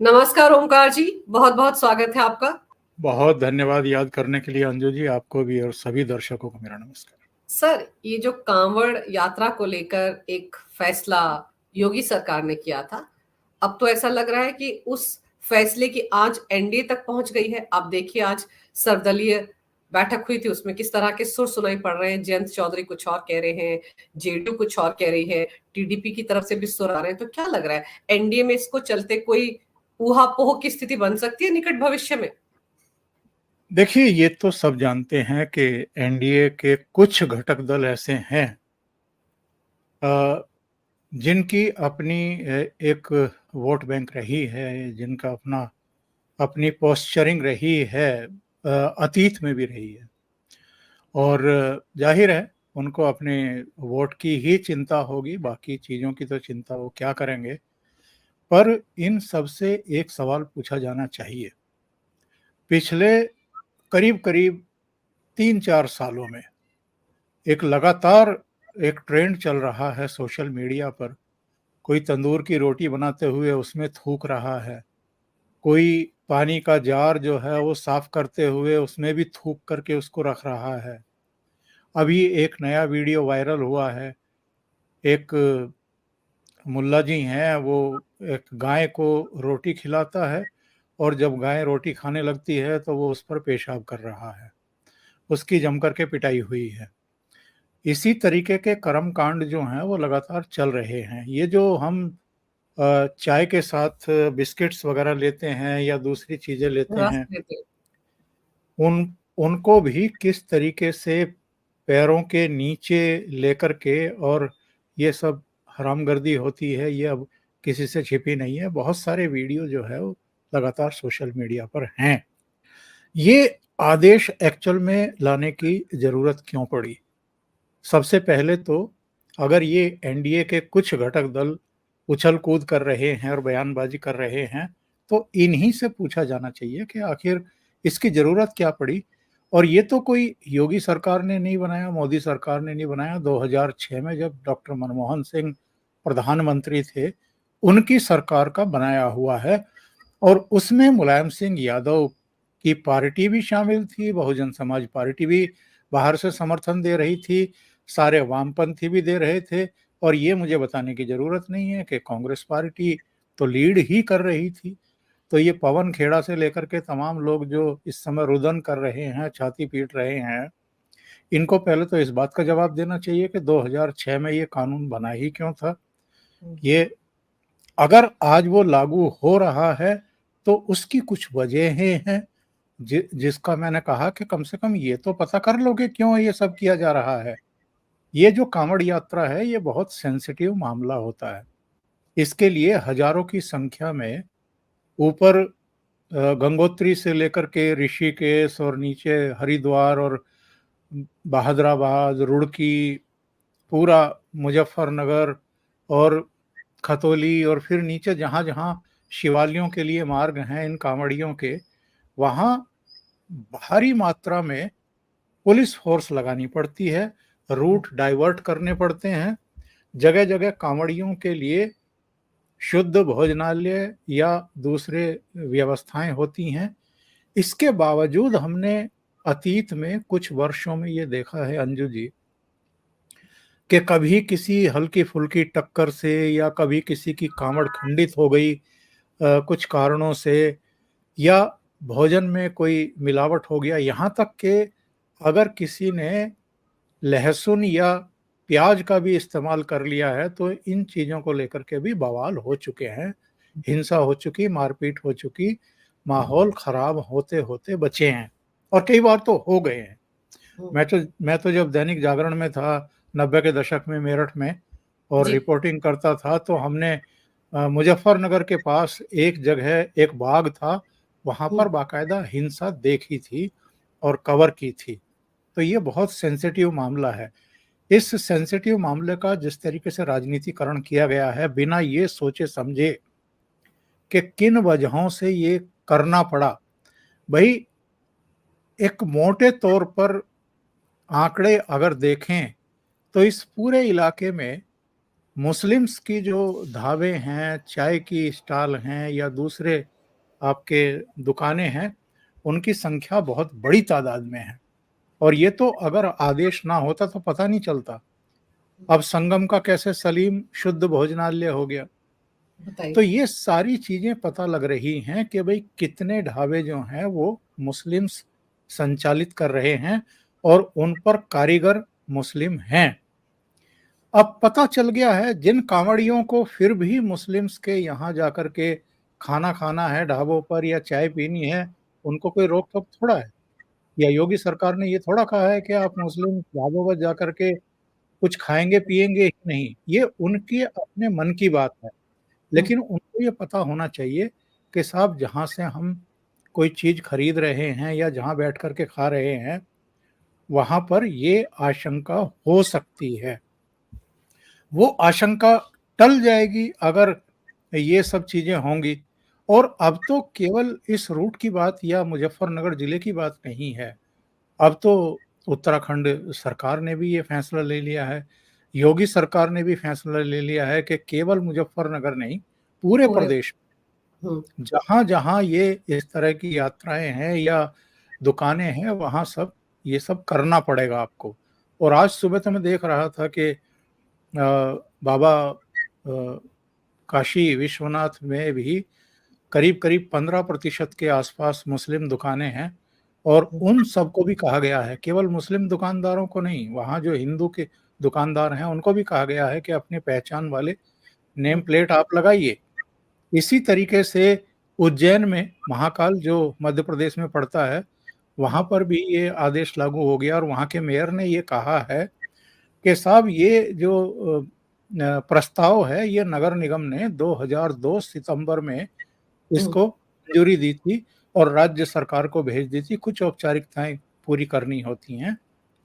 नमस्कार ओमकार जी, बहुत बहुत स्वागत है आपका। बहुत धन्यवाद याद करने के लिए अंजू जी, आपको भी और सभी दर्शकों को मेरा नमस्कार। सर, ये जो कांवड़ यात्रा को लेकर एक फैसला योगी सरकार ने किया था, अब तो ऐसा लग रहा है कि उस फैसले की आंच एनडीए तक पहुंच गई है। आप देखिए, आज सर्वदलीय बैठक हुई थी, उसमें किस तरह के सुर सुनाई पड़ रहे हैं। जयंत चौधरी कुछ और कह रहे हैं, जेडीयू कुछ और कह रही है, टीडीपी की तरफ से भी सुर आ रहे हैं। तो क्या लग रहा है, एनडीए में इसको चलते कोई ऊहापोह की स्थिति बन सकती है निकट भविष्य में? देखिए, ये तो सब जानते हैं कि एनडीए के कुछ घटक दल ऐसे हैं जिनकी अपनी एक वोट बैंक रही है, जिनका अपनी पोस्चरिंग रही है, अतीत में भी रही है। और जाहिर है उनको अपने वोट की ही चिंता होगी, बाकी चीज़ों की तो चिंता वो क्या करेंगे। पर इन सब से एक सवाल पूछा जाना चाहिए। पिछले करीब करीब 3-4 सालों में एक लगातार एक ट्रेंड चल रहा है सोशल मीडिया पर। कोई तंदूर की रोटी बनाते हुए उसमें थूक रहा है, कोई पानी का जार जो है वो साफ करते हुए उसमें भी थूक करके उसको रख रहा है। अभी एक नया वीडियो वायरल हुआ है, एक मुल्ला जी हैं, वो एक गाय को रोटी खिलाता है और जब गाय रोटी खाने लगती है तो वो उस पर पेशाब कर रहा है। उसकी जम करके पिटाई हुई है। इसी तरीके के कर्म कांड जो हैं वो लगातार चल रहे हैं। ये जो हम चाय के साथ बिस्किट्स वगैरह लेते हैं या दूसरी चीज़ें लेते रस हैं, देते। उन उनको भी किस तरीके से पैरों के नीचे लेकर के, और ये सब हरामगर्दी होती है, ये अब किसी से छिपी नहीं है। बहुत सारे वीडियो जो है वो लगातार सोशल मीडिया पर हैं। ये आदेश एक्चुअल में लाने की ज़रूरत क्यों पड़ी? सबसे पहले तो अगर ये एनडीए के कुछ घटक दल उछल-कूद कर रहे हैं और बयानबाज़ी कर रहे हैं, तो इन्हीं से पूछा जाना चाहिए कि आखिर इसकी ज़रूरत क्या पड़ी? और ये तो कोई योगी सरकार ने नहीं बनाया, मोदी सरकार ने नहीं बनाया। 2006 में जब डॉक्टर मनमोहन सिंह प्रधानमंत्री थे, उनकी सरकार का बनाया हुआ है और उसमें मुलायम सिंह यादव की पार्टी भी शामिल थी, बहुजन समाज पार्टी भी बाहर से समर्थन दे रही थी, सारे वामपंथी भी दे रहे थे। और ये मुझे बताने की ज़रूरत नहीं है कि कांग्रेस पार्टी तो लीड ही कर रही थी। तो ये पवन खेड़ा से लेकर के तमाम लोग जो इस समय रुदन कर रहे हैं, छाती पीट रहे हैं, इनको पहले तो इस बात का जवाब देना चाहिए कि 2006 में ये कानून बना ही क्यों था? ये अगर आज वो लागू हो रहा है तो उसकी कुछ वजहें हैं जिसका मैंने कहा कि कम से कम ये तो पता कर लो कि क्यों ये सब किया जा रहा है। ये जो कांवड़ यात्रा है ये बहुत सेंसिटिव मामला होता है। इसके लिए हजारों की संख्या में ऊपर गंगोत्री से लेकर के ऋषिकेश और नीचे हरिद्वार और बहादुराबाद, रुड़की, पूरा मुजफ्फरनगर और खतौली और फिर नीचे जहाँ-जहाँ शिवालयों के लिए मार्ग हैं इन कांवड़ियों के, वहाँ भारी मात्रा में पुलिस फोर्स लगानी पड़ती है, रूट डाइवर्ट करने पड़ते हैं, जगह-जगह कांवड़ियों के लिए शुद्ध भोजनालय या दूसरे व्यवस्थाएं होती हैं। इसके बावजूद हमने अतीत में कुछ वर्षों में ये देखा है अंजू जी कि कभी किसी हल्की-फुल्की टक्कर से या कभी किसी की कांवड़ खंडित हो गई कुछ कारणों से, या भोजन में कोई मिलावट हो गया, यहाँ तक कि अगर किसी ने लहसुन या प्याज का भी इस्तेमाल कर लिया है तो इन चीज़ों को लेकर के भी बवाल हो चुके हैं, हिंसा हो चुकी, मारपीट हो चुकी, माहौल खराब होते-होते बचे हैं और कई बार तो हो गए हैं। मैं तो जब दैनिक जागरण में था 90 के दशक में मेरठ में और जी। रिपोर्टिंग करता था तो हमने मुजफ्फरनगर के पास एक जगह एक बाग था, वहाँ पर बाकायदा हिंसा देखी थी और कवर की थी। तो ये बहुत सेंसिटिव मामला है। इस सेंसिटिव मामले का जिस तरीके से राजनीतिकरण किया गया है बिना ये सोचे समझे कि किन वजहों से ये करना पड़ा। भई एक मोटे तौर पर आंकड़े अगर देखें तो इस पूरे इलाके में मुस्लिम्स की जो ढाबे हैं, चाय की स्टॉल हैं या दूसरे आपके दुकानें हैं, उनकी संख्या बहुत बड़ी तादाद में है और ये तो अगर आदेश ना होता तो पता नहीं चलता। अब संगम का कैसे सलीम शुद्ध भोजनालय हो गया। तो बताइए। ये सारी चीज़ें पता लग रही हैं कि भई कितने ढाबे जो हैं वो मुस्लिम्स संचालित कर रहे हैं और उन पर कारीगर मुस्लिम हैं। अब पता चल गया है जिन कांवड़ियों को फिर भी मुस्लिम्स के यहाँ जाकर के खाना खाना है ढाबों पर या चाय पीनी है, उनको कोई रोक-टोक थोड़ा है। या योगी सरकार ने ये थोड़ा कहा है कि आप मुस्लिम ढाबों पर जाकर के कुछ खाएँगे, पिएँगे ही नहीं। ये उनके अपने मन की बात है। हुँ, लेकिन उनको ये पता होना चाहिए कि साहब जहाँ से हम कोई चीज़ खरीद रहे हैं या जहाँ बैठ कर के खा रहे हैं, वहाँ पर ये आशंका हो सकती है। वो आशंका टल जाएगी अगर ये सब चीज़ें होंगी और अब तो केवल इस रूट की बात या मुज़फ्फरनगर ज़िले की बात नहीं है। अब तो उत्तराखंड सरकार ने भी ये फैसला ले लिया है, योगी सरकार ने भी फैसला ले लिया है कि केवल मुज़फ्फरनगर नहीं, पूरे पूरे प्रदेश हुँ, जहाँ-जहाँ ये इस तरह की यात्राएँ हैं या दुकानें हैं, वहाँ सब ये सब करना पड़ेगा आपको। और आज सुबह तो मैं देख रहा था कि बाबा काशी विश्वनाथ में भी करीब-करीब 15% के आसपास मुस्लिम दुकानें हैं और हुँ, उन सबको भी कहा गया है, केवल मुस्लिम दुकानदारों को नहीं, वहाँ जो हिंदू के दुकानदार हैं, उनको भी कहा गया है कि अपनी पहचान वाले नेम हुँ, प्लेट आप लगाइए। इसी तरीके से उज्जैन में महाकाल जो मध्य प्रदेश में पड़ता है, वहाँ हुँ, पर भी ये आदेश लागू हो गया और वहाँ के मेयर ने ये कहा है कि साहब ये जो प्रस्ताव है, ये नगर निगम ने 2002 सितंबर में हुँ, इसको मंजूरी दी थी और राज्य सरकार को भेज दी थी, कुछ औपचारिकताएँ पूरी करनी होती हैं।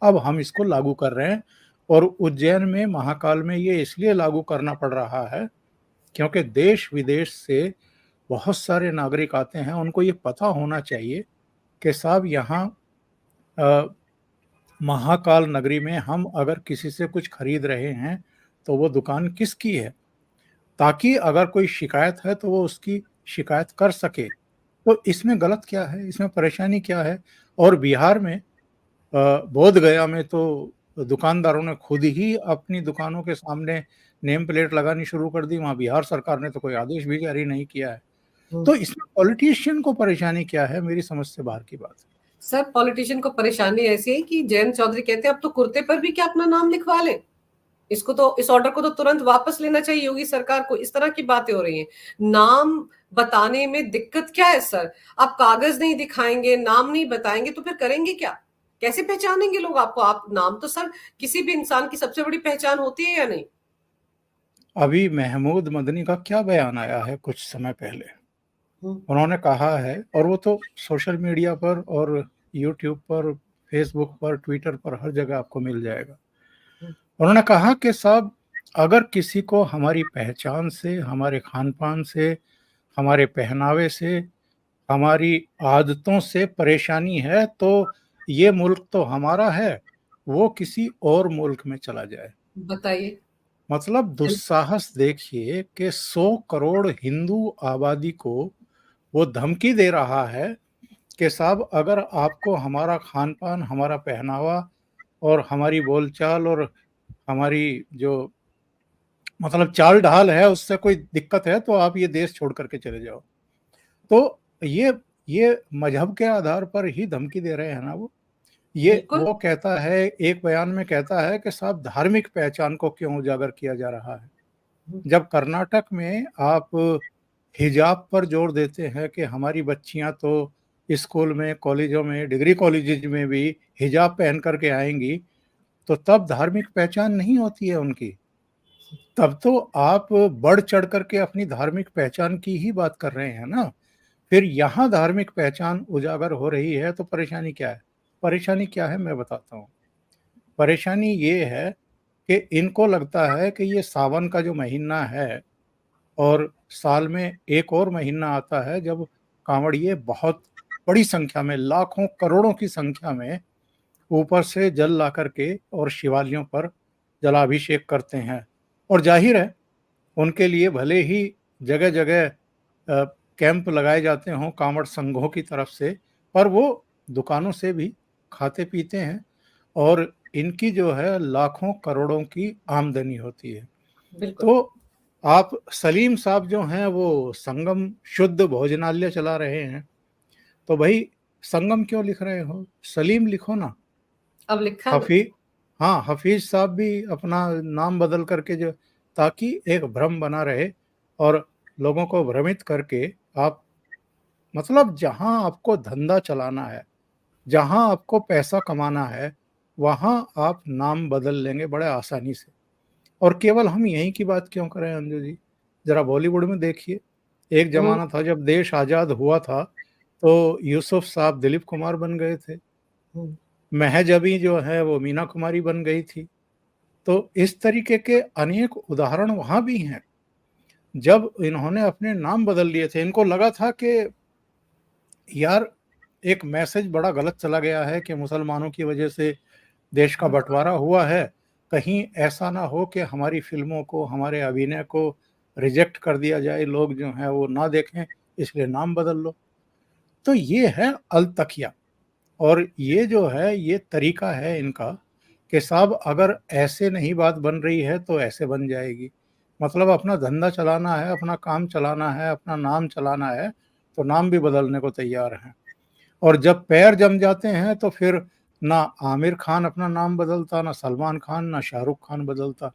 अब हम इसको लागू कर रहे हैं और उज्जैन में महाकाल में ये इसलिए लागू करना पड़ रहा है, क्योंकि देश-विदेश से बहुत सारे नागरिक आते हैं, उनको ये पता होना चाहिए कि साहब यहाँ अ, महाकाल नगरी में हम अगर किसी से कुछ खरीद रहे हैं, तो वो दुकान किसकी है? ताकि अगर कोई शिकायत है, तो वो उसकी शिकायत कर सके। तो इसमें गलत क्या है? इसमें परेशानी क्या है? और बिहार में बोधगया में तो दुकानदारों ने खुद ही अपनी दुकानों के सामने नेम प्लेट लगानी शुरू कर दी, वहाँ बिहार सरकार ने तो कोई आदेश भी जारी नहीं किया है। हुँ। तो इसमें पॉलिटिशियन को परेशानी क्या है? मेरी समझ से बाहर की बात है। सर पॉलिटिशियन को परेशानी ऐसी है कि जयंत चौधरी कहते हैं अब तो कुर्ते पर भी क्या अपना नाम लिखवा लें? इसको तो इस ऑर्डर को तो तुरंत वापस लेना चाहिए योगी सरकार को। इस तरह की बातें हो रही हैं। नाम बताने में दिक्कत क्या है सर? आप कागज नहीं दिखाएँगे, नाम नहीं बताएँगे तो फिर करेंगे क्या? कैसे पहचानेंगे लोग आपको? आप नाम तो सर किसी भी इंसान की सबसे बड़ी पहचान होती है या नहीं? अभी महमूद मदनी का क्या बयान आया है कुछ समय पहले? हुँ, उन्होंने कहा है और वो तो सोशल मीडिया पर और यूट्यूब पर, फेसबुक पर, ट्विटर पर हर जगह आपको मिल जाएगा। हुँ, उन्होंने कहा कि साहब अगर किसी को हमारी पहचान से, हमारे खान-पान से, हमारे पहनावे से, हमारी आदतों से परेशानी है तो ये मुल्क तो हमारा है, वो किसी और मुल्क में चला जाए। बताइए। मतलब चल दुस्साहस देखिए कि 100 करोड़ हिंदू आबादी को वो धमकी दे रहा है कि साहब अगर आपको हमारा खान-पान, हमारा पहनावा और हमारी बोलचाल और हमारी जो मतलब चाल-ढाल है उससे कोई दिक्कत है तो आप ये देश छोड़ कर के चले जाओ। तो ये मज़हब के आधार पर ही धमकी दे रहे हैं ना वो। ये बिल्कुल। वो कहता है एक बयान में कहता है कि साहब धार्मिक पहचान को क्यों उजागर किया जा रहा है। हुँ, जब कर्नाटक में आप हिजाब पर जोर देते हैं कि हमारी बच्चियाँ तो स्कूल में, कॉलेजों में, डिग्री कॉलेजेज में भी हिजाब पहन कर के आएँगी, तो तब धार्मिक पहचान नहीं होती है उनकी। तब तो आप बढ़-चढ़ कर के अपनी धार्मिक पहचान की ही बात कर रहे हैं ना। फिर यहाँ धार्मिक पहचान उजागर हो रही है तो परेशानी क्या है? परेशानी क्या है मैं बताता हूँ। परेशानी ये है कि इनको लगता है कि ये सावन का जो महीना है और साल में एक और महीना आता है जब कांवड़िए बहुत बड़ी संख्या में लाखों, करोड़ों की संख्या में ऊपर से जल ला कर के और शिवालयों पर जलाभिषेक करते हैं। और जाहिर है उनके लिए भले ही जगह जगह कैंप लगाए जाते हों कांवड़ संघों की तरफ से, पर वो दुकानों से भी खाते पीते हैं और इनकी जो है लाखों करोड़ों की आमदनी होती है। बिल्कुल। तो आप सलीम साहब जो हैं वो संगम शुद्ध भोजनालय चला रहे हैं, तो भाई संगम क्यों लिख रहे हो, सलीम लिखो ना। अब लिखा ना। हफी हाँ, हफीज साहब भी अपना नाम बदल करके जो, ताकि एक भ्रम बना रहे और लोगों को भ्रमित करके आप, मतलब जहां आपको धंधा चलाना है, जहां आपको पैसा कमाना है, वहां आप नाम बदल लेंगे बड़े आसानी से। और केवल हम यहीं की बात क्यों करें अंजू जी, जरा बॉलीवुड में देखिए। एक हम्म। जमाना था जब देश आजाद हुआ था, तो यूसुफ साहब दिलीप कुमार बन गए थे, हम्म। महज अभी जो है वो मीना कुमारी बन गई थी। तो इस तरीके के अनेक उदाहरण वहां भी हैं। जब इन्होंने अपने नाम बदल लिए थे, इनको लगा था कि यार एक मैसेज बड़ा गलत चला गया है कि मुसलमानों की वजह से देश का बंटवारा हुआ है, कहीं ऐसा ना हो कि हमारी फिल्मों को, हमारे अभिनय को रिजेक्ट कर दिया जाए, लोग जो हैं वो ना देखें, इसलिए नाम बदल लो। तो ये है अलतकिया। और ये जो है ये तरीका है इनका कि साहब अगर ऐसे नहीं बात बन रही है तो ऐसे बन जाएगी। मतलब अपना धंधा चलाना है, अपना काम चलाना है, अपना नाम चलाना है, तो नाम भी बदलने को तैयार हैं। और जब पैर जम जाते हैं तो फिर ना आमिर खान अपना नाम बदलता, ना सलमान खान, ना शाहरुख खान बदलता।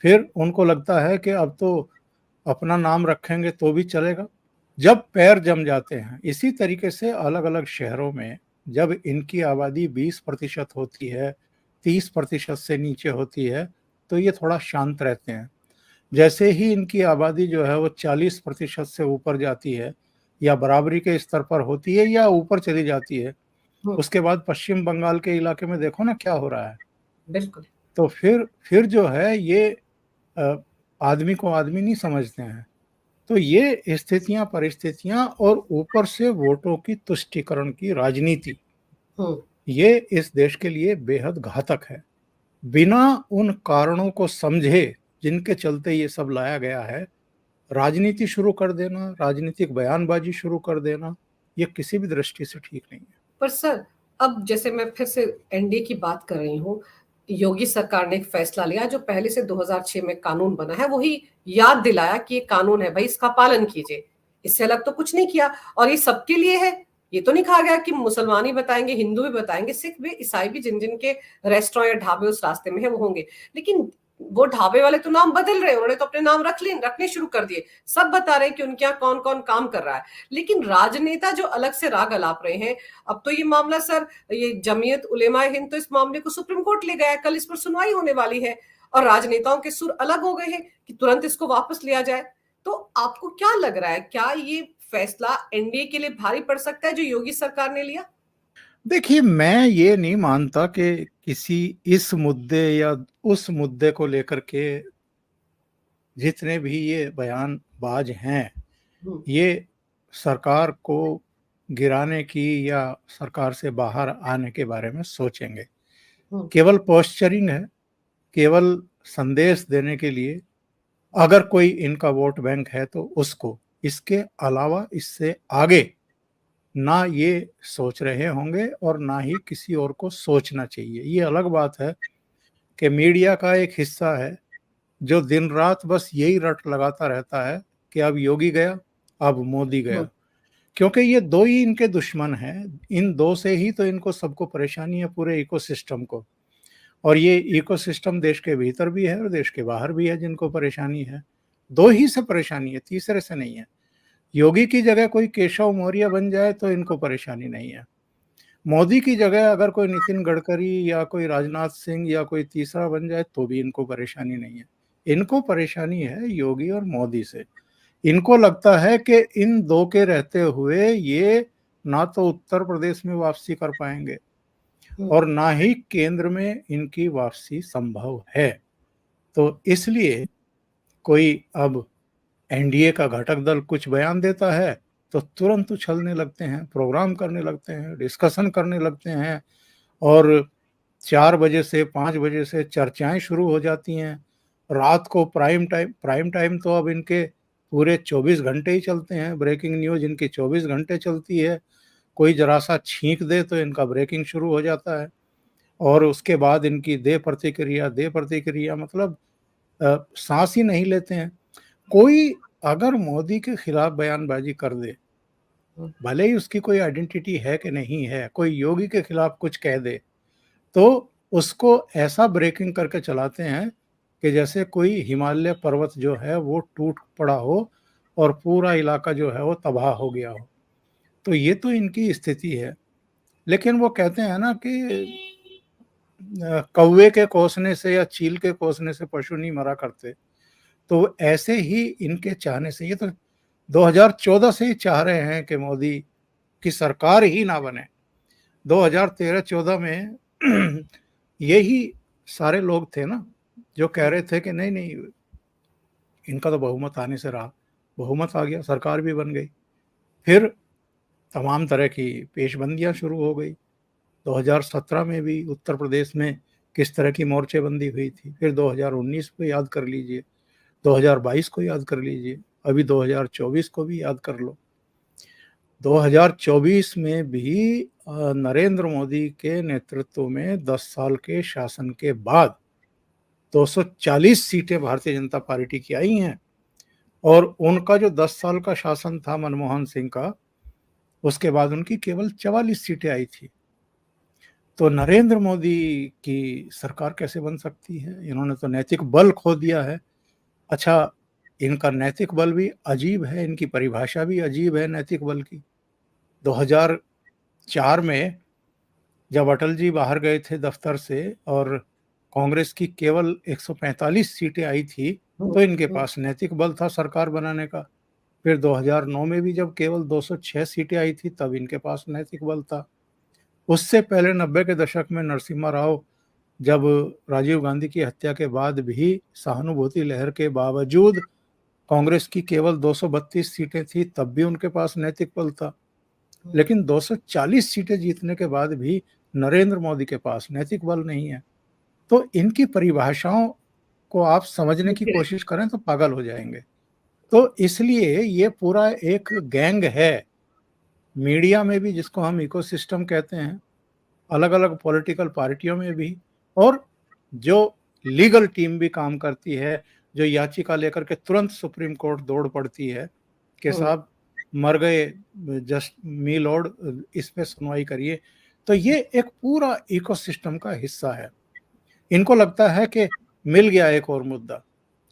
फिर उनको लगता है कि अब तो अपना नाम रखेंगे तो भी चलेगा। जब पैर जम जाते हैं, इसी तरीके से अलग अलग शहरों में जब इनकी आबादी 20% होती है, 30% से नीचे होती है, तो ये थोड़ा शांत रहते हैं। जैसे ही इनकी आबादी जो है वो 40% से ऊपर जाती है या बराबरी के स्तर पर होती है या ऊपर चली जाती है, हम्म। उसके बाद पश्चिम बंगाल के इलाके में देखो ना क्या हो रहा है। बिल्कुल। तो फिर जो है ये अ, आदमी को आदमी नहीं समझते हैं। तो ये स्थितियां, परिस्थितियां और ऊपर से वोटों की तुष्टीकरण की राजनीति, हम्म। ये इस देश के लिए बेहद घातक है। बिना उन कारणों को समझे जिनके चलते ये सब लाया गया है, राजनीति शुरू कर देना, राजनीतिक बयानबाजी शुरू कर देना, ये किसी भी दृष्टि से ठीक नहीं है। पर सर, अब जैसे मैं फिर से एनडीए की बात कर रही हूँ, योगी सरकार ने एक फैसला लिया जो पहले से 2006 में कानून बना है, वही याद दिलाया कि ये कानून है भाई, इसका पालन कीजिए। इससे अलग तो कुछ नहीं किया। और ये सबके लिए है। ये तो नहीं कहा गया कि मुसलमान ही बताएंगे, हिंदू भी बताएंगे, सिख भी, ईसाई भी, जिन जिन के रेस्टोरेंट या ढाबे उस रास्ते में है वो होंगे। लेकिन वो ढाबे वाले तो नाम बदल रहे हैं, उन्होंने तो अपने नाम रखने शुरू कर दिए। सब बता रहे हैं कि उनके यहाँ कौन कौन काम कर रहा है। लेकिन राजनेता जो अलग से राग अलाप रहे हैं। अब तो ये मामला सर, ये जमीयत उलेमा हिंद तो इस मामले को सुप्रीम कोर्ट ले गया है, कल इस पर सुनवाई होने वाली है। और राजनेताओं के सुर अलग हो गए हैं कि तुरंत इसको वापस लिया जाए। तो आपको क्या लग रहा है, क्या ये फैसला एनडीए के लिए भारी पड़ सकता है जो योगी सरकार ने लिया? देखिए, मैं ये नहीं मानता कि किसी इस मुद्दे या उस मुद्दे को लेकर के जितने भी ये बयानबाज हैं, हम्म। ये सरकार को गिराने की या सरकार से बाहर आने के बारे में सोचेंगे। हम्म। केवल पोस्चरिंग है, केवल संदेश देने के लिए। अगर कोई इनका वोट बैंक है तो उसको, इसके अलावा इससे आगे ना ये सोच रहे होंगे और ना ही किसी और को सोचना चाहिए। ये अलग बात है कि मीडिया का एक हिस्सा है जो दिन रात बस यही रट लगाता रहता है कि अब योगी गया, अब मोदी गया। हम्म। क्योंकि ये दो ही इनके दुश्मन हैं। इन दो से ही तो इनको सबको परेशानी है, पूरे इकोसिस्टम को। और ये इकोसिस्टम देश के भीतर भी है और देश के बाहर भी है जिनको परेशानी है। दो ही से परेशानी है, तीसरे से नहीं है। योगी की जगह कोई केशव मौर्य बन जाए तो इनको परेशानी नहीं है। मोदी की जगह अगर कोई नितिन गडकरी या कोई राजनाथ सिंह या कोई तीसरा बन जाए तो भी इनको परेशानी नहीं है। इनको परेशानी है योगी और मोदी से। इनको लगता है कि इन दो के रहते हुए ये ना तो उत्तर प्रदेश में वापसी कर पाएंगे और ना ही केंद्र में इनकी वापसी संभव है। तो इसलिए कोई अब एनडीए का घटक दल कुछ बयान देता है तो तुरंत उछलने लगते हैं, प्रोग्राम करने लगते हैं, डिस्कशन करने लगते हैं और 4 बजे से 5 बजे से चर्चाएं शुरू हो जाती हैं। रात को प्राइम टाइम तो अब इनके पूरे 24 घंटे ही चलते हैं। ब्रेकिंग न्यूज इनकी 24 घंटे चलती है। कोई जरा सा छींक दे तो इनका ब्रेकिंग शुरू हो जाता है, और उसके बाद इनकी दे प्रतिक्रिया मतलब सांस ही नहीं लेते हैं। कोई अगर मोदी के खिलाफ बयानबाजी कर दे, भले ही उसकी कोई आइडेंटिटी है कि नहीं है, कोई योगी के खिलाफ कुछ कह दे, तो उसको ऐसा ब्रेकिंग करके चलाते हैं कि जैसे कोई हिमालय पर्वत जो है वो टूट पड़ा हो और पूरा इलाका जो है वो तबाह हो गया हो। तो ये तो इनकी स्थिति है। लेकिन वो कहते हैं ना कि कौवे के कोसने से या चील के कोसने से पशु नहीं मरा करते। तो ऐसे ही इनके चाहने से, ये तो 2014 से ही चाह रहे हैं कि मोदी की सरकार ही ना बने। 2013-14 में यही सारे लोग थे ना जो कह रहे थे कि नहीं नहीं, इनका तो बहुमत आने से रहा, बहुमत आ गया, सरकार भी बन गई। फिर तमाम तरह की पेशबंदियां शुरू हो गई। 2017 में भी उत्तर प्रदेश में किस तरह की मोर्चेबंदी हुई थी। फिर 2019 को याद कर लीजिए, 2022 को याद कर लीजिए, अभी 2024 को भी याद कर लो। 2024 में भी नरेंद्र मोदी के नेतृत्व में 10 साल के शासन के बाद 240 सीटें भारतीय जनता पार्टी की आई हैं, और उनका जो 10 साल का शासन था मनमोहन सिंह का, उसके बाद उनकी केवल 44 सीटें आई थी। तो नरेंद्र मोदी की सरकार कैसे बन सकती है? इन्होंने तो नैतिक बल खो दिया है। अच्छा, इनका नैतिक बल भी अजीब है, इनकी परिभाषा भी अजीब है नैतिक बल की। 2004 में जब अटल जी बाहर गए थे दफ्तर से और कांग्रेस की केवल 145 सीटें आई थी, तो इनके पास नैतिक बल था सरकार बनाने का। फिर 2009 में भी जब केवल 206 सीटें आई थी, तब इनके पास नैतिक बल था। उससे पहले 90 के दशक में नरसिम्हा राव, जब राजीव गांधी की हत्या के बाद भी सहानुभूति लहर के बावजूद कांग्रेस की केवल 232 सीटें थी, तब भी उनके पास नैतिक बल था। लेकिन 240 सीटें जीतने के बाद भी नरेंद्र मोदी के पास नैतिक बल नहीं है। तो इनकी परिभाषाओं को आप समझने की कोशिश करें तो पागल हो जाएंगे। तो इसलिए ये पूरा एक गैंग है, मीडिया में भी जिसको हम इकोसिस्टम कहते हैं, अलग अलग पॉलिटिकल पार्टियों में भी, और जो लीगल टीम भी काम करती है, जो याचिका लेकर के तुरंत सुप्रीम कोर्ट दौड़ पड़ती है कि साहब मर गए, जस्ट मी लॉर्ड, इस पे सुनवाई करिए। तो ये एक पूरा इकोसिस्टम का हिस्सा है। इनको लगता है कि मिल गया एक और मुद्दा,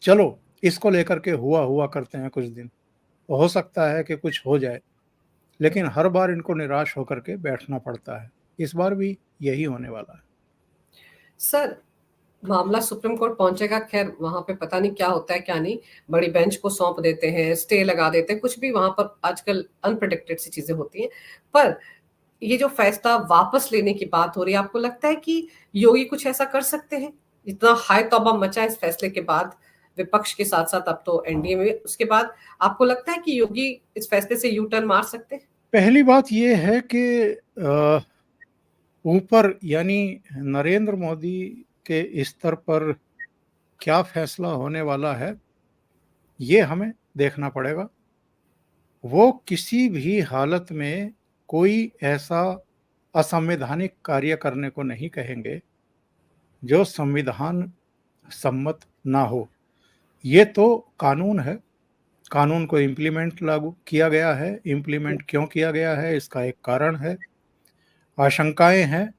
चलो इसको लेकर के हुआ करते हैं कुछ दिन, हो सकता है कि कुछ हो जाए, लेकिन हर बार इनको निराश होकर के बैठना पड़ता है। इस बार भी यही होने वाला है। सर, मामला सुप्रीम कोर्ट पहुंचेगा, खैर वहां पे पता नहीं क्या होता है क्या नहीं, बड़ी बेंच को सौंप देते हैं, स्टे लगा देते हैं, कुछ भी वहां पर आजकल अनप्रेडिक्टेड सी चीजें होती हैं। पर ये जो फैसला वापस लेने की बात हो रही है, आपको लगता है कि योगी कुछ ऐसा कर सकते हैं? इतना हाय तौबा मचा इस फैसले के बाद, विपक्ष के साथ साथ अब तो एनडीए में, उसके बाद आपको लगता है कि योगी इस फैसले से यू टर्न मार सकते हैं? पहली बात यह है कि ऊपर यानी नरेंद्र मोदी के स्तर पर क्या फैसला होने वाला है, ये हमें देखना पड़ेगा। वो किसी भी हालत में कोई ऐसा असंवैधानिक कार्य करने को नहीं कहेंगे जो संविधान सम्मत ना हो। ये तो कानून है, कानून को इम्प्लीमेंट लागू किया गया है। इम्प्लीमेंट क्यों किया गया है, इसका एक कारण है, आशंकाएं हैं,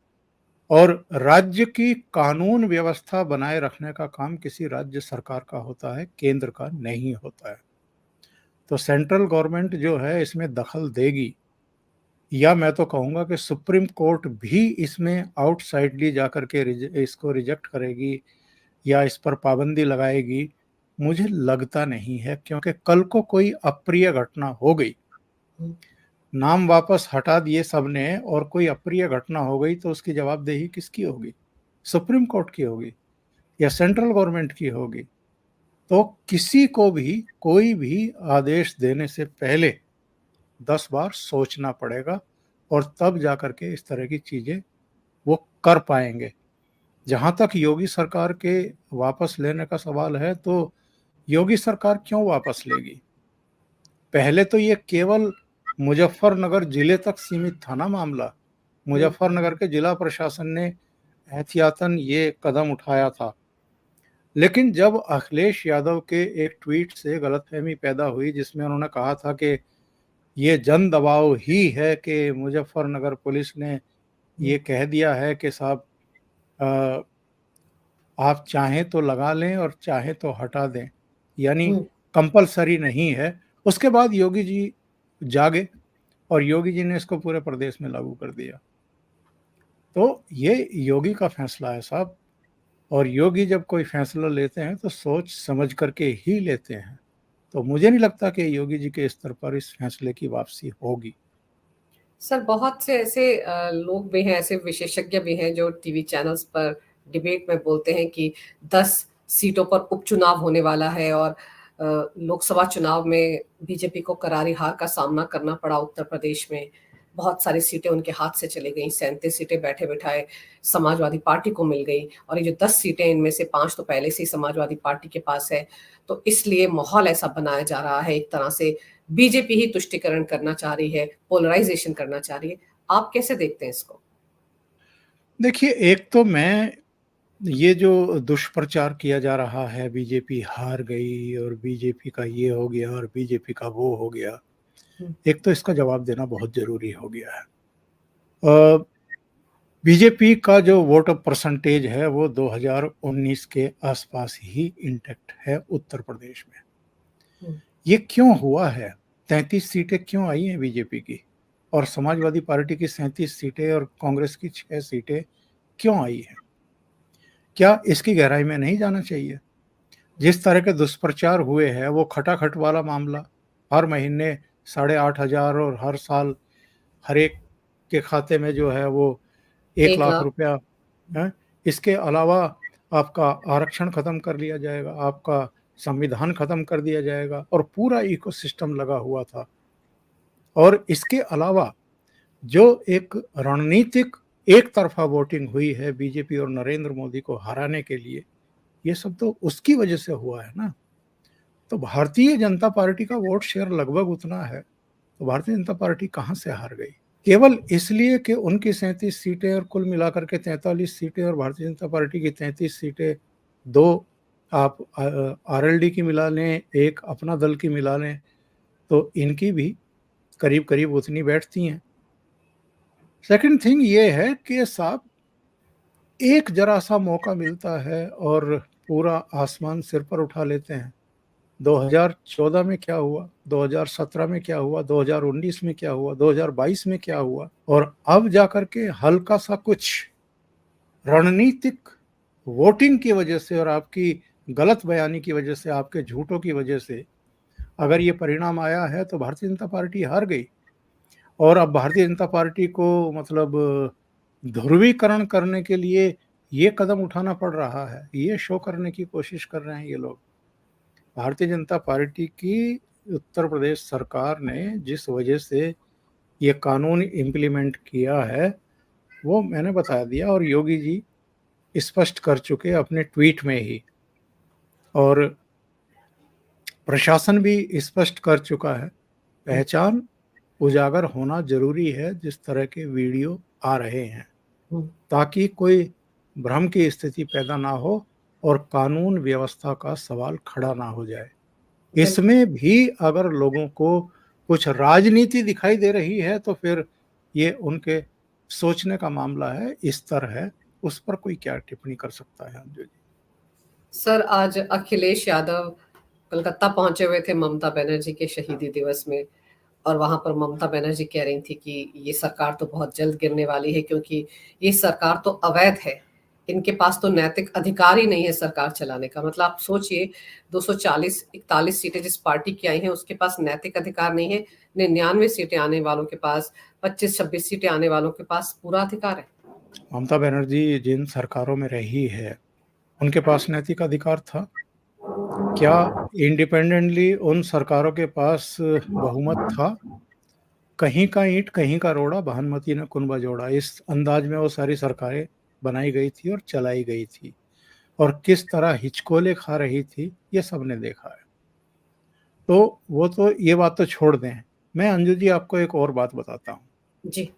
और राज्य की कानून व्यवस्था बनाए रखने का काम किसी राज्य सरकार का होता है, केंद्र का नहीं होता है। तो सेंट्रल गवर्नमेंट जो है इसमें दखल देगी, या मैं तो कहूँगा कि सुप्रीम कोर्ट भी इसमें आउटसाइडली जाकर के इसको रिजेक्ट करेगी या इस पर पाबंदी लगाएगी, मुझे लगता नहीं है। क्योंकि कल को कोई अप्रिय घटना हो गई, नाम वापस हटा दिए सबने, और कोई अप्रिय घटना हो गई, तो उसकी जवाबदेही किसकी होगी? सुप्रीम कोर्ट की होगी या सेंट्रल गवर्नमेंट की होगी? तो किसी को भी कोई भी आदेश देने से पहले 10 बार सोचना पड़ेगा, और तब जाकर के इस तरह की चीजें वो कर पाएंगे। जहां तक योगी सरकार के वापस लेने का सवाल है, तो योगी सरकार क्यों वापस लेगी? पहले तो ये केवल मुजफ्फरनगर जिले तक सीमित था ना मामला। मुजफ्फरनगर के जिला प्रशासन ने एहतियातन ये कदम उठाया था, लेकिन जब अखिलेश यादव के एक ट्वीट से गलतफहमी पैदा हुई, जिसमें उन्होंने कहा था कि ये जन दबाव ही है कि मुजफ्फरनगर पुलिस ने ये कह दिया है कि साहब आप चाहें तो लगा लें और चाहें तो हटा दें, यानी कंपलसरी नहीं है। उसके बाद योगी जी जागे और योगी जी ने इसको पूरे प्रदेश में लागू कर दिया। तो ये योगी का फैसला है साहब, और योगी जब कोई फैसला लेते हैं तो सोच समझ करके ही लेते हैं। तो मुझे नहीं लगता कि योगी जी के स्तर पर इस फैसले की वापसी होगी। सर, बहुत से ऐसे लोग भी हैं, ऐसे विशेषज्ञ भी हैं जो टीवी चैनल्स पर डिबेट में बोलते हैं कि 10 सीटों पर उपचुनाव होने वाला है और लोकसभा चुनाव में बीजेपी को करारी हार का सामना करना पड़ा। उत्तर प्रदेश में बहुत सारी सीटें उनके हाथ से चली गई, 37 सीटें बैठे बिठाए समाजवादी पार्टी को मिल गई, और ये जो 10 सीटें, इनमें से 5 तो पहले से ही समाजवादी पार्टी के पास है। तो इसलिए माहौल ऐसा बनाया जा रहा है, एक तरह से बीजेपी ही तुष्टिकरण करना चाह रही है, पोलराइजेशन करना चाह रही है। आप कैसे देखते हैं इसको? देखिए, एक तो मैं ये जो दुष्प्रचार किया जा रहा है, बीजेपी हार गई और बीजेपी का ये हो गया और बीजेपी का वो हो गया, एक तो इसका जवाब देना बहुत जरूरी हो गया है। बीजेपी का जो वोट परसेंटेज है वो 2019 के आसपास ही इंटैक्ट है उत्तर प्रदेश में। ये क्यों हुआ है? 33 सीटें क्यों आई हैं बीजेपी की, और समाजवादी पार्टी की 37 सीटें और कांग्रेस की 6 सीटें क्यों आई हैं? क्या इसकी गहराई में नहीं जाना चाहिए? जिस तरह के दुष्प्रचार हुए हैं, वो खटाखट वाला मामला, हर महीने 8,500 और हर साल हर एक के खाते में जो है वो 1 1 लाख लाख। रुपया है। इसके अलावा आपका आरक्षण खत्म कर लिया जाएगा, आपका संविधान खत्म कर दिया जाएगा, और पूरा इकोसिस्टम लगा हुआ था। और इसके अलावा जो एक रणनीतिक एक तरफा वोटिंग हुई है बीजेपी और नरेंद्र मोदी को हराने के लिए, ये सब तो उसकी वजह से हुआ है ना। तो भारतीय जनता पार्टी का वोट शेयर लगभग उतना है, तो भारतीय जनता पार्टी कहां से हार गई? केवल इसलिए कि उनकी 37 सीटें और कुल मिलाकर के 43 सीटें और भारतीय जनता पार्टी की 33 सीटें, 2 आप आरएलडी की मिला लें, एक अपना दल की मिला लें, तो इनकी भी करीब करीब उतनी बैठती हैं। सेकंड थिंग ये है कि साहब, एक जरा सा मौका मिलता है और पूरा आसमान सिर पर उठा लेते हैं। 2014 में क्या हुआ, 2017 में क्या हुआ, 2019 में क्या हुआ, 2022 में क्या हुआ, और अब जाकर के हल्का सा कुछ रणनीतिक वोटिंग की वजह से और आपकी गलत बयानी की वजह से, आपके झूठों की वजह से अगर ये परिणाम आया है, तो भारतीय जनता पार्टी हार गई। और अब भारतीय जनता पार्टी को मतलब ध्रुवीकरण करने के लिए ये कदम उठाना पड़ रहा है, ये शो करने की कोशिश कर रहे हैं ये लोग। भारतीय जनता पार्टी की उत्तर प्रदेश सरकार ने जिस वजह से ये कानून इम्प्लीमेंट किया है वो मैंने बता दिया, और योगी जी स्पष्ट कर चुके अपने ट्वीट में ही, और प्रशासन भी स्पष्ट कर चुका है। पहचान उजागर होना जरूरी है जिस तरह के वीडियो आ रहे हैं, ताकि कोई भ्रम की स्थिति पैदा ना हो और कानून व्यवस्था का सवाल खड़ा ना हो जाए। इसमें भी अगर लोगों को कुछ राजनीति दिखाई दे रही है तो फिर ये उनके सोचने का मामला है, स्तर है, उस पर कोई क्या टिप्पणी कर सकता है अंजू जी। सर, आज अखिलेश यादव कलकत्ता पहुंचे हुए थे ममता बनर्जी के शहीदी दिवस में, और वहां पर ममता बनर्जी कह रही थी कि ये सरकार तो बहुत जल्द गिरने वाली है, क्योंकि ये सरकार तो अवैध है, इनके पास तो नैतिक अधिकार ही नहीं है सरकार चलाने का। मतलब आप सोचिए, 240-41 सीटें जिस पार्टी की आई हैं उसके पास नैतिक अधिकार नहीं है, 99 सीटें आने वालों के पास, 25-26 सीटें आने वालों के पास पूरा अधिकार है। ममता बनर्जी जिन सरकारों में रही है उनके पास नैतिक अधिकार था क्या? इंडिपेंडेंटली उन सरकारों के पास बहुमत था? कहीं का ईंट कहीं का रोड़ा, भानुमती ने कुनबा जोड़ा, इस अंदाज में वो सारी सरकारें बनाई गई थी और चलाई गई थी और किस तरह हिचकोले खा रही थी, ये सबने देखा है। तो वो तो ये बात तो छोड़ दें, मैं अंजू जी आपको एक और बात बताता हूँ। जी।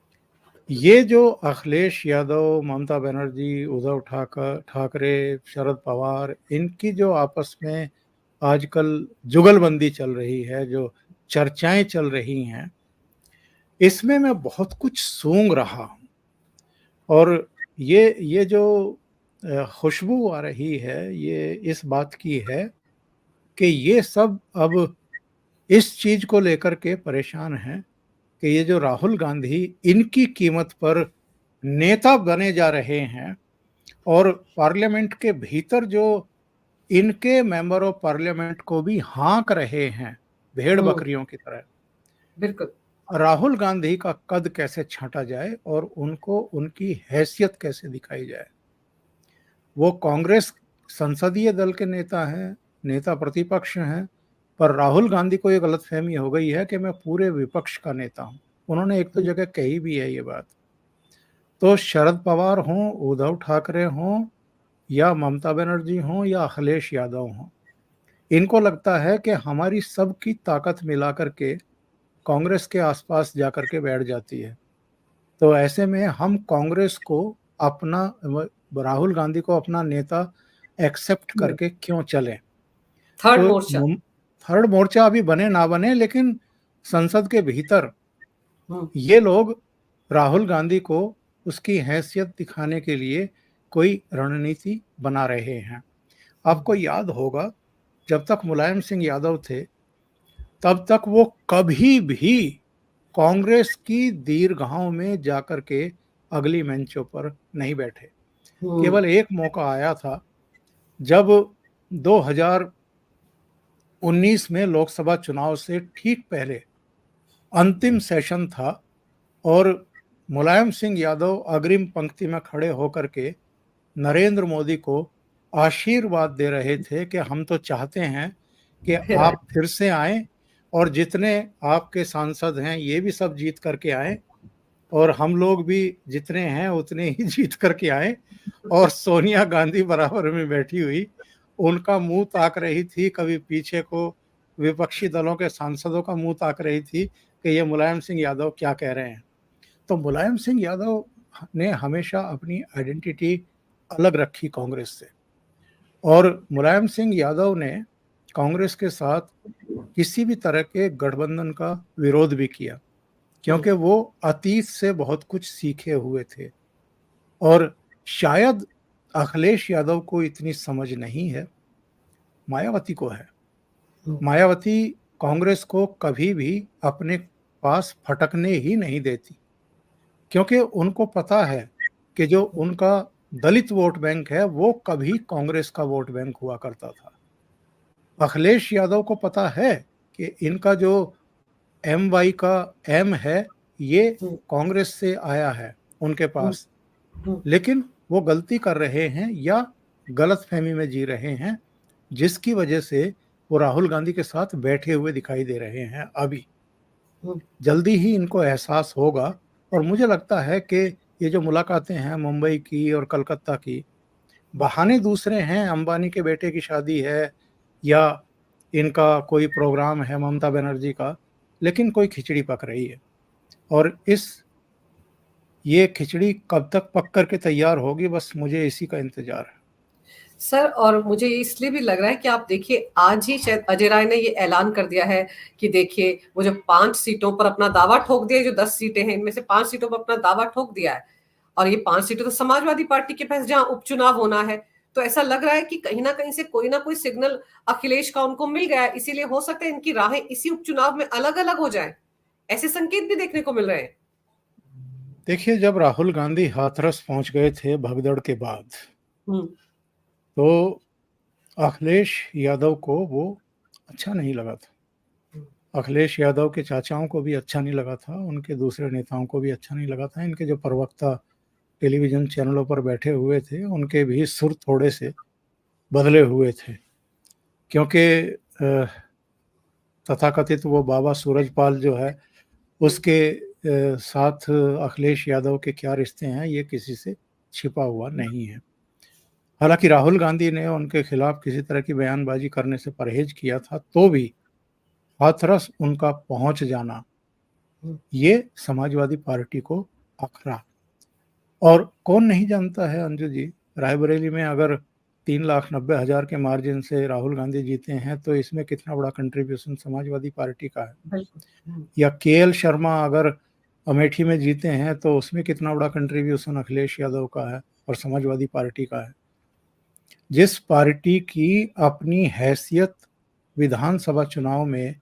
ये जो अखिलेश यादव, ममता बनर्जी, उद्धव ठाकरे, शरद पवार, इनकी जो आपस में आजकल जुगलबंदी चल रही है, जो चर्चाएं चल रही हैं, इसमें मैं बहुत कुछ सूंघ रहा हूँ। और ये जो खुशबू आ रही है, ये इस बात की है कि ये सब अब इस चीज को लेकर के परेशान हैं कि ये जो राहुल गांधी इनकी कीमत पर नेता बने जा रहे हैं और पार्लियामेंट के भीतर जो इनके मेंबर ऑफ पार्लियामेंट को भी हाँक रहे हैं भेड़ बकरियों की तरह, बिल्कुल। राहुल गांधी का कद कैसे छांटा जाए और उनको उनकी हैसियत कैसे दिखाई जाए। वो कांग्रेस संसदीय दल के नेता हैं, नेता प्रतिपक्ष हैं, पर राहुल गांधी को ये गलतफहमी हो गई है कि मैं पूरे विपक्ष का नेता हूं। उन्होंने एक तो जगह कही भी है ये बात। तो शरद पवार हों, उद्धव ठाकरे हों, या ममता बनर्जी हों, या अखिलेश यादव हों, इनको लगता है कि हमारी सबकी ताकत मिलाकर के कांग्रेस के आसपास जाकर के बैठ जाती है। तो ऐसे में हम कांग्रेस को अपना, राहुल गांधी को अपना नेता एक्सेप्ट करके क्यों चलें। थर्ड तो मोर्चा। थर्ड मोर्चा अभी बने ना बने, लेकिन संसद के भीतर ये लोग राहुल गांधी को उसकी हैसियत दिखाने के लिए कोई रणनीति बना रहे हैं। आपको याद होगा, जब तक मुलायम सिंह यादव थे तब तक वो कभी भी कांग्रेस की दीर्घाओं में जाकर के अगली मंचों पर नहीं बैठे। केवल एक मौका आया था जब 2019 में लोकसभा चुनाव से ठीक पहले अंतिम सेशन था और मुलायम सिंह यादव अग्रिम पंक्ति में खड़े होकर के नरेंद्र मोदी को आशीर्वाद दे रहे थे कि हम तो चाहते हैं कि आप फिर से आएं और जितने आपके सांसद हैं ये भी सब जीत करके आएं और हम लोग भी जितने हैं उतने ही जीत करके आएं। और सोनिया गांधी बराबर में बैठी हुई उनका मुंह ताक रही थी, कभी पीछे को विपक्षी दलों के सांसदों का मुंह ताक रही थी कि ये मुलायम सिंह यादव क्या कह रहे हैं। तो मुलायम सिंह यादव ने हमेशा अपनी आइडेंटिटी अलग रखी कांग्रेस से, और मुलायम सिंह यादव ने कांग्रेस के साथ किसी भी तरह के गठबंधन का विरोध भी किया, क्योंकि वो अतीत से बहुत कुछ सीखे हुए थे। और शायद अखिलेश यादव को इतनी समझ नहीं है, मायावती को है। मायावती कांग्रेस को कभी भी अपने पास फटकने ही नहीं देती, क्योंकि उनको पता है कि जो उनका दलित वोट बैंक है वो कभी कांग्रेस का वोट बैंक हुआ करता था। अखिलेश यादव को पता है कि इनका जो MY का M है ये कांग्रेस से आया है उनके पास, लेकिन वो गलती कर रहे हैं या गलतफहमी में जी रहे हैं, जिसकी वजह से वो राहुल गांधी के साथ बैठे हुए दिखाई दे रहे हैं। अभी जल्दी ही इनको एहसास होगा। और मुझे लगता है कि ये जो मुलाकातें हैं मुंबई की और कलकत्ता की, बहाने दूसरे हैं, अंबानी के बेटे की शादी है या इनका कोई प्रोग्राम है ममता बनर्जी का, लेकिन कोई खिचड़ी पक रही है। और ये खिचड़ी कब तक पक करके तैयार होगी, बस मुझे इसी का इंतजार है। सर, और मुझे इसलिए भी लग रहा है कि आप देखिए, आज ही शायद अजय राय ने ये ऐलान कर दिया है कि देखिए वो जो 5 सीटों पर अपना दावा ठोक दिया, जो 10 सीटें हैं इनमें से 5 सीटों पर अपना दावा ठोक दिया है, और ये 5 सीटें तो समाजवादी पार्टी के पास जहां उपचुनाव होना है। तो ऐसा लग रहा है कि कहीं ना कहीं से कोई ना कोई सिग्नल अखिलेश का उनको मिल गया है, इसीलिए हो सकता है इनकी राहें इसी उपचुनाव में अलग अलग हो जाए, ऐसे संकेत भी देखने को मिल रहे हैं। देखिए, जब राहुल गांधी हाथरस पहुंच गए थे भगदड़ के बाद, तो अखिलेश यादव को वो अच्छा नहीं लगा था। अखिलेश यादव के चाचाओं को भी अच्छा नहीं लगा था, उनके दूसरे नेताओं को भी अच्छा नहीं लगा था। इनके जो प्रवक्ता टेलीविजन चैनलों पर बैठे हुए थे उनके भी सुर थोड़े से बदले हुए थे, क्योंकि तथाकथित वो बाबा सूरजपाल जो है उसके साथ अखिलेश यादव के क्या रिश्ते हैं ये किसी से छिपा हुआ नहीं है। हालांकि राहुल गांधी ने उनके खिलाफ किसी तरह की बयानबाजी करने से परहेज किया था, तो भी हाथरस उनका पहुंच जाना ये समाजवादी पार्टी को अखरा। और कौन नहीं जानता है अंजू जी, रायबरेली में अगर 3,90,000 के मार्जिन से राहुल गांधी जीते हैं तो इसमें कितना बड़ा कंट्रीब्यूशन समाजवादी पार्टी का है। बिल्कुल। या केएल शर्मा अगर अमेठी में जीते हैं तो उसमें कितना बड़ा कंट्रीब्यूशन अखिलेश यादव का है और समाजवादी पार्टी का है। जिस पार्टी की अपनी हैसियत विधानसभा चुनाव में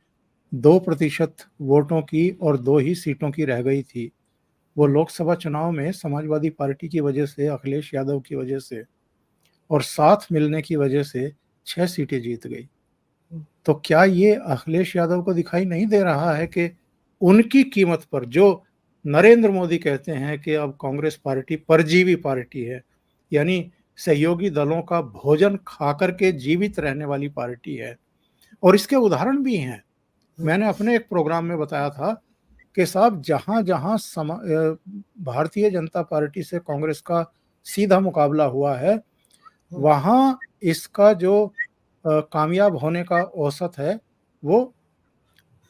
2% वोटों की और 2 ही सीटों की रह गई थी, वो लोकसभा चुनाव में समाजवादी पार्टी की वजह से, अखिलेश यादव की वजह से और साथ मिलने की वजह से 6 सीटें जीत गई। तो क्या ये अखिलेश यादव को दिखाई नहीं दे रहा है कि उनकी कीमत पर, जो नरेंद्र मोदी कहते हैं कि अब कांग्रेस पार्टी परजीवी पार्टी है, यानी सहयोगी दलों का भोजन खाकर के जीवित रहने वाली पार्टी है, और इसके उदाहरण भी हैं। मैंने अपने एक प्रोग्राम में बताया था कि साहब जहां जहां भारतीय जनता पार्टी से कांग्रेस का सीधा मुकाबला हुआ है, वहां इसका जो कामयाब होने का औसत है वो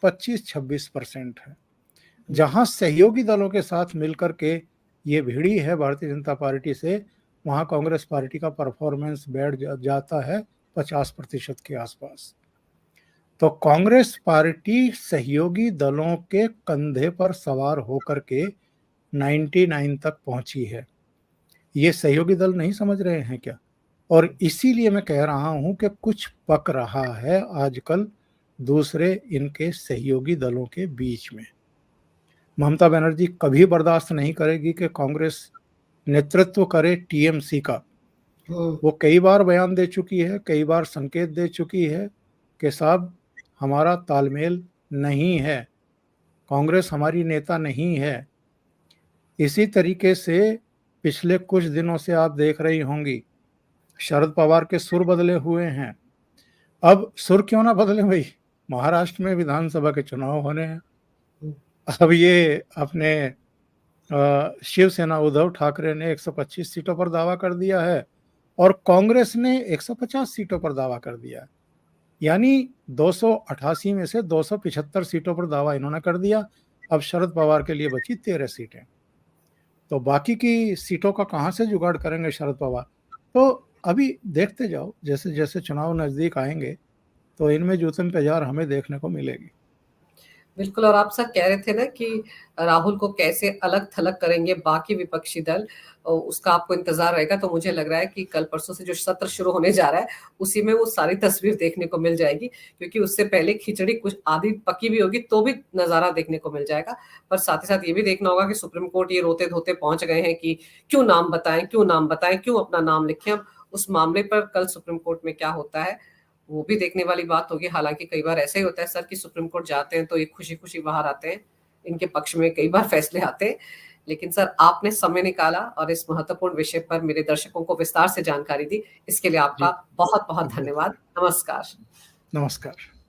25-26% है। जहां सहयोगी दलों के साथ मिलकर के ये भिड़ी है भारतीय जनता पार्टी से, वहां कांग्रेस पार्टी का परफॉर्मेंस बैठ जाता है 50% के आसपास। तो कांग्रेस पार्टी सहयोगी दलों के कंधे पर सवार होकर के 99 तक पहुंची है। ये सहयोगी दल नहीं समझ रहे हैं क्या? और इसीलिए मैं कह रहा हूं कि कुछ पक रहा है आजकल दूसरे इनके सहयोगी दलों के बीच में। ममता बनर्जी कभी बर्दाश्त नहीं करेगी कि कांग्रेस नेतृत्व करे टीएमसी का। वो कई बार बयान दे चुकी है, कई बार संकेत दे चुकी है कि साहब हमारा तालमेल नहीं है, कांग्रेस हमारी नेता नहीं है। इसी तरीके से पिछले कुछ दिनों से आप देख रही होंगी शरद पवार के सुर बदले हुए हैं। अब सुर क्यों ना बदले भाई, महाराष्ट्र में विधानसभा के चुनाव होने हैं। अब ये अपने शिवसेना उद्धव ठाकरे ने 125 सीटों पर दावा कर दिया है और कांग्रेस ने 150 सीटों पर दावा कर दिया है। यानी 288 में से 275 सीटों पर दावा इन्होंने कर दिया। अब शरद पवार के लिए बची 13 सीटें, तो बाकी की सीटों का कहां से जुगाड़ करेंगे शरद पवार? तो अभी देखते जाओ, जैसे जैसे चुनाव नजदीक आएंगे तो इनमें जूतम पेजार हमें देखने को मिलेगी। बिल्कुल। और आप सब कह रहे थे ना कि राहुल को कैसे अलग थलग करेंगे बाकी विपक्षी दल, उसका आपको इंतजार रहेगा। तो मुझे लग रहा है कि कल परसों से जो सत्र शुरू होने जा रहा है उसी में वो सारी तस्वीर देखने को मिल जाएगी, क्योंकि उससे पहले खिचड़ी कुछ आधी पकी भी होगी तो भी नजारा देखने को मिल जाएगा। पर साथ ही साथ ये भी देखना होगा कि सुप्रीम कोर्ट ये रोते धोते पहुंच गए हैं कि क्यों नाम बताएं, क्यों नाम बताएं, क्यों अपना नाम लिखें। अब उस मामले पर कल सुप्रीम कोर्ट में क्या होता है वो भी देखने वाली बात होगी। हालांकि कई बार ऐसा ही होता है सर कि सुप्रीम कोर्ट जाते हैं तो ये खुशी खुशी बाहर आते हैं, इनके पक्ष में कई बार फैसले आते हैं। लेकिन सर आपने समय निकाला और इस महत्वपूर्ण विषय पर मेरे दर्शकों को विस्तार से जानकारी दी, इसके लिए आपका बहुत बहुत धन्यवाद। नमस्कार। नमस्कार।